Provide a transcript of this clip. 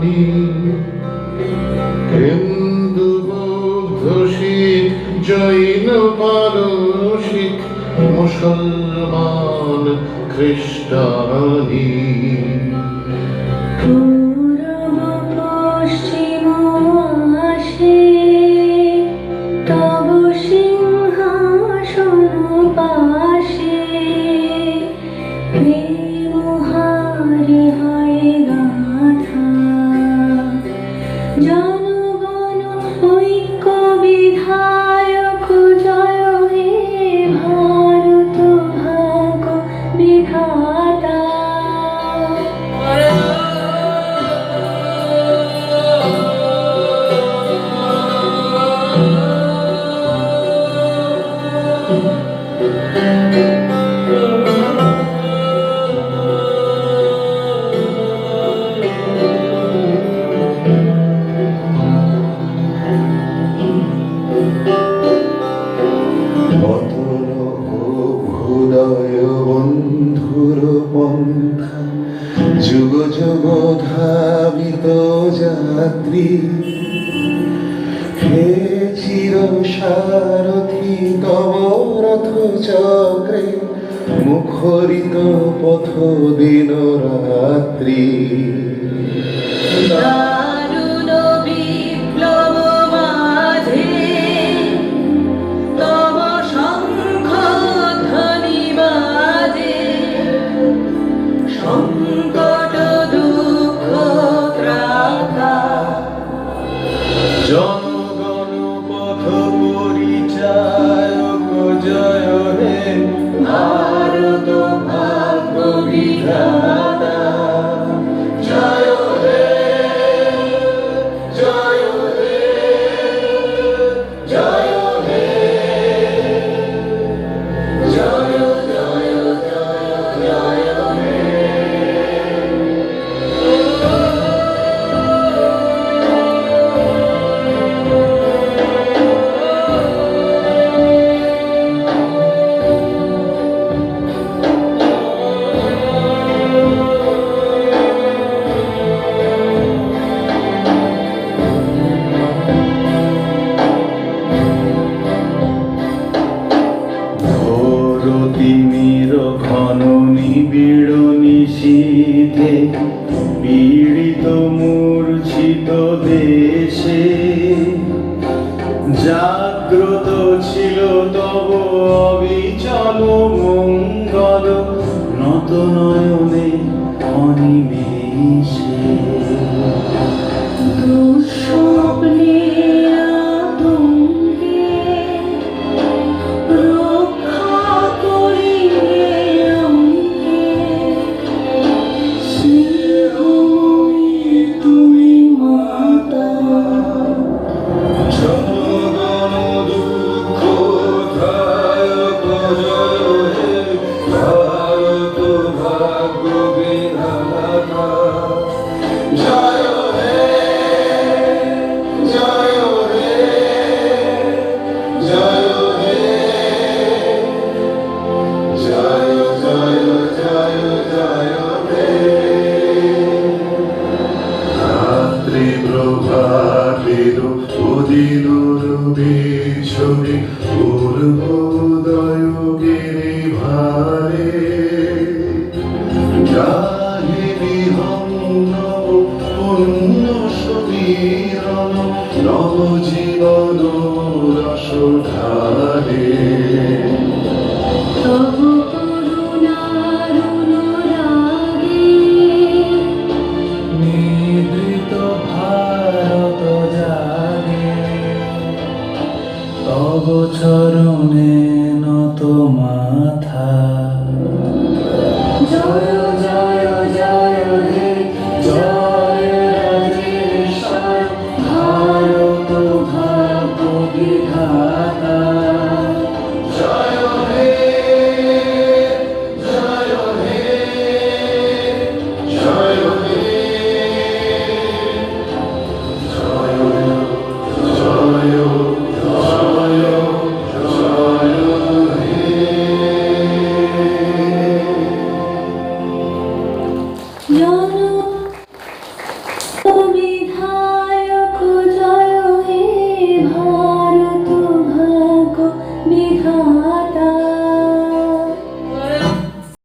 জানি হিন্দু বৌদ্ধ শিখ জৈন পারসিক মুসলমান খ্রিস্টানি পূরব পশ্চিম আসে তব সিংহাসন পাশে প্রেমহারি হয় গাথা জনগণ ঐক্য বিধায়ক জয় হে ভারত ভাগ বিধাতা বন্ধুর পন্থা যুগ যুগ ধাবিত যাত্রী হে চির সারথি তব রথ চক্রে মুখরিত পথ দিন রাত্রি দারুণ বিপ্লব মাঝে তব শঙ্খ ধ্বনি বাজে সংকট দুঃখ ত্রাতা জনগণ পথ পরিচায়ক জয় হে ভারত ভাগ্য বিধাতা জয় হে জয় হে জয় হে জয় জয় জয় জয় হে তিমির ঘন নিবিড় নিশীথে পীড়িত মূর্ছিত দেশে জাগ্রত ছিল তব অবিচল মঙ্গল নত নয়নে অনিমেষে দুঃস্বপ্নে আতঙ্কে রক্ষা করিলে অঙ্কে স্নেহময়ী তুমি মাতা জনগণ দুঃখ ত্রায়ক জয় হে ভারত ভাগ্য বিধাতা জয় হে জয় হে জয় হে জয় জয় জয় জয় হে রাত্রি প্রভাতের উদিনুর বিশ্বরে পূর্বোদয় গিরি ভারে গাহিনী হং নব পুণ্য সমীরণ নব